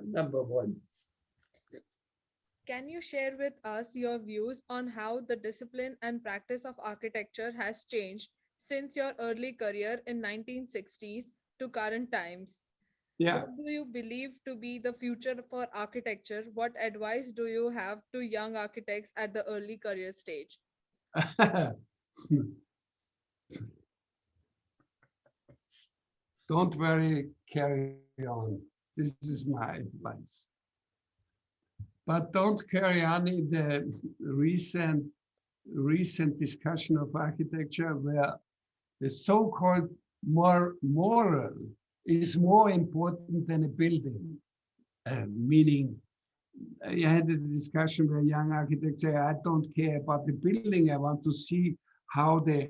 number one. Can you share with us your views on how the discipline and practice of architecture has changed since your early career in 1960s to current times? Yeah. What do you believe to be the future for architecture? What advice do you have to young architects at the early career stage? Don't worry, carry on. This is my advice. But don't carry on in the recent discussion of architecture where the so-called moral is more important than a building. Meaning, I had a discussion where young architects say, I don't care about the building, I want to see how the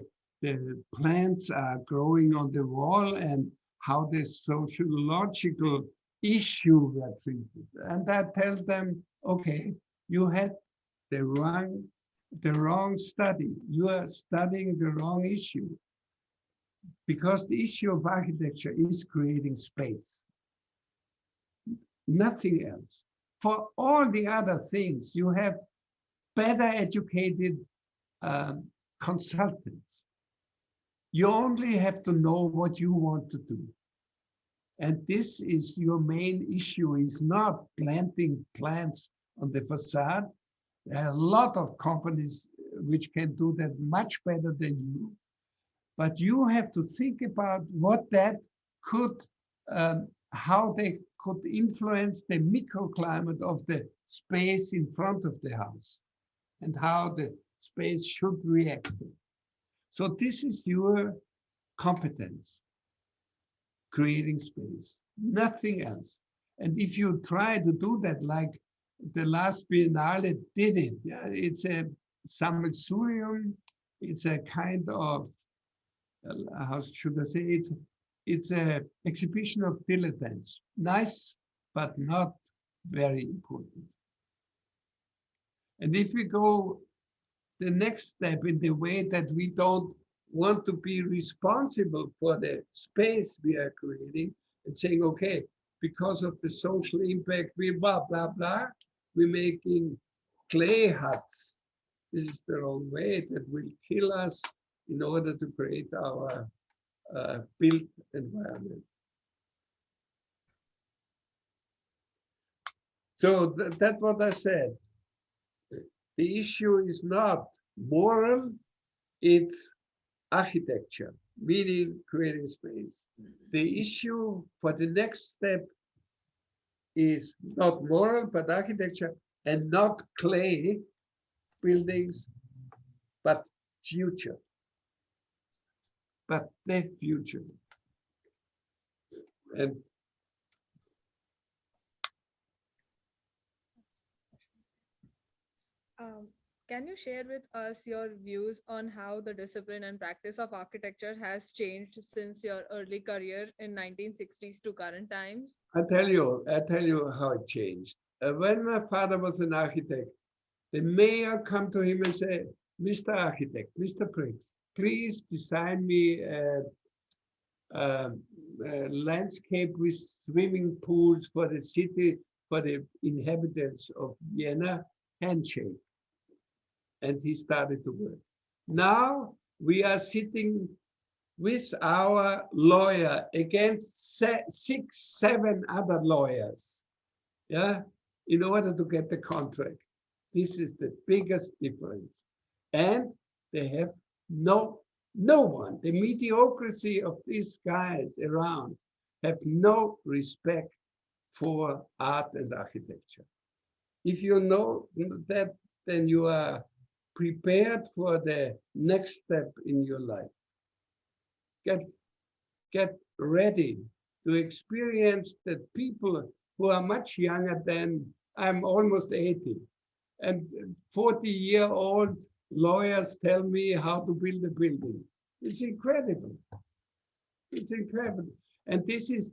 plants are growing on the wall and how the sociological issue were treated. And I tell them, okay, you had the wrong study. You are studying the wrong issue. Because the issue of architecture is creating space. Nothing else. For all the other things, you have better educated consultants. You only have to know what you want to do. And this is your main issue, is not planting plants on the facade. There are a lot of companies which can do that much better than you. But you have to think about what that could, how they could influence the microclimate of the space in front of the house and how the space should react. So this is your competence, creating space, nothing else. And if you try to do that like the last Biennale did it, yeah, it's a sammelsurium, it's a kind of, how should I say, it's a exhibition of dilettantes. Nice, but not very important. And if we go the next step in the way that we don't want to be responsible for the space we are creating and saying, okay, because of the social impact, we blah, blah, blah, we're making clay huts. This is the wrong way, that will kill us in order to create our built environment. So that's what I said. The issue is not moral, it's architecture, meaning creating space. The issue for the next step is not moral, but architecture, and not clay buildings, but future. But the future. And Can you share with us your views on how the discipline and practice of architecture has changed since your early career in 1960s to current times? I tell you how it changed. When my father was an architect, the mayor come to him and say, Mr. Architect, Mr. Prix, please design me a landscape with swimming pools for the city, for the inhabitants of Vienna, handshake. And he started to work. Now we are sitting with our lawyer against 6, 7 other lawyers, yeah, in order to get the contract. This is the biggest difference. And they have no one, the mediocrity of these guys around have no respect for art and architecture. If you know that, then you are prepared for the next step in your life. Get ready to experience that people who are much younger than, I'm almost 80, and 40-year-old lawyers tell me how to build a building. It's incredible. It's incredible. And this is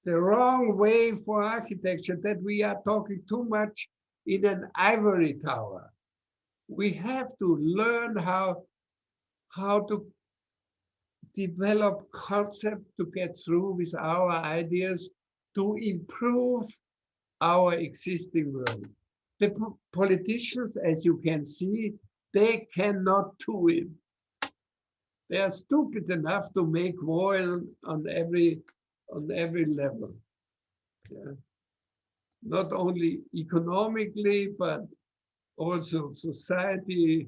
the wrong way for architecture, that we are talking too much in an ivory tower. We have to learn how to develop concept to get through with our ideas to improve our existing world. The politicians, as you can see, they cannot do it. They are stupid enough to make war on every level. Yeah. Not only economically, but also society,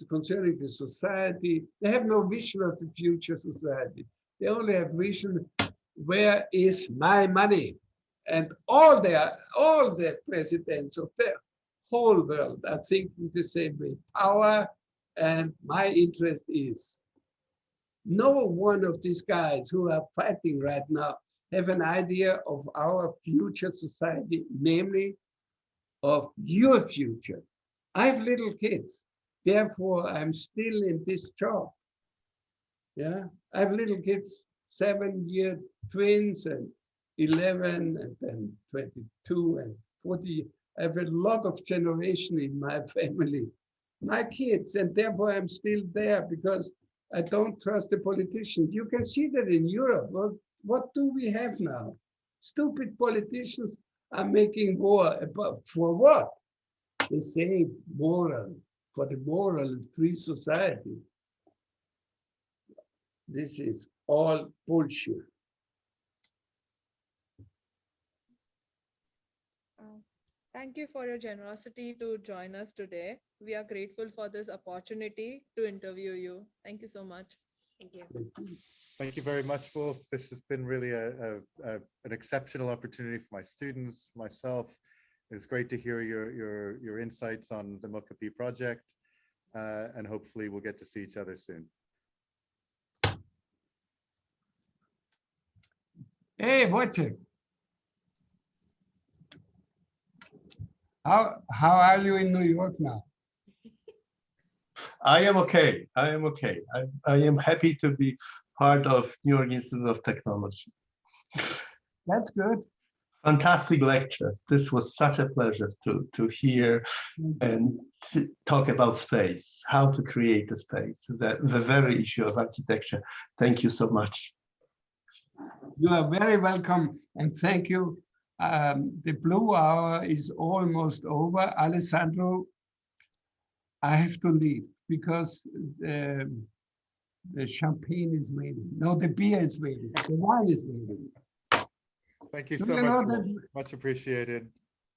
concerning the society. They have no vision of the future society. They only have vision, where is my money? And all the presidents of the whole world are thinking the same way. Power, and my interest is. No one of these guys who are fighting right now have an idea of our future society, namely of your future. I have little kids, therefore I'm still in this job. Yeah, I have little kids, 7-year twins and 11 and then 22 and 40. I have a lot of generation in my family, my kids, and therefore I'm still there because I don't trust the politicians. You can see that in Europe. Well, what do we have now? Stupid politicians are making war for what? They say moral, for the moral and free society. This is all bullshit. Thank you for your generosity to join us today. We are grateful for this opportunity to interview you. Thank you so much. Thank you. Thank you very much, Wolf. This has been really an exceptional opportunity for my students, myself, It's great to hear your insights on the MOCAPE project, and hopefully we'll get to see each other soon. Hey, Wojciech. How are you in New York now? I am okay. I am okay. I am happy to be part of New York Institute of Technology. That's good. Fantastic lecture. This was such a pleasure to hear and to talk about space, how to create a space, the very issue of architecture. Thank you so much. You are very welcome, and thank you. The blue hour is almost over. Alessandro, I have to leave because the champagne is waiting. No, the beer is waiting. The wine is waiting. Thank you Do so you much. know Wolf. that- Much appreciated.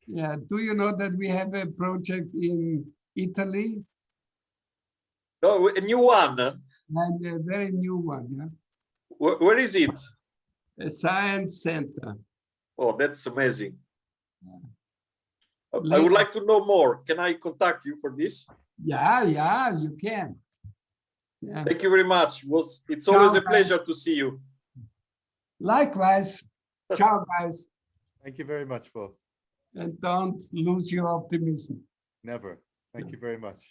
Yeah, do you know that we have a project in Italy? No, a new one. And a very new one, yeah? Where is it? A science center. Oh, that's amazing. I Later. would like to know more. Can I contact you for this? Yeah, you can. Yeah. Thank you very much. It's always a Ciao, pleasure to see you. Likewise. Ciao, guys. Thank you very much, Wolf. And don't lose your optimism. Never. Thank you very much.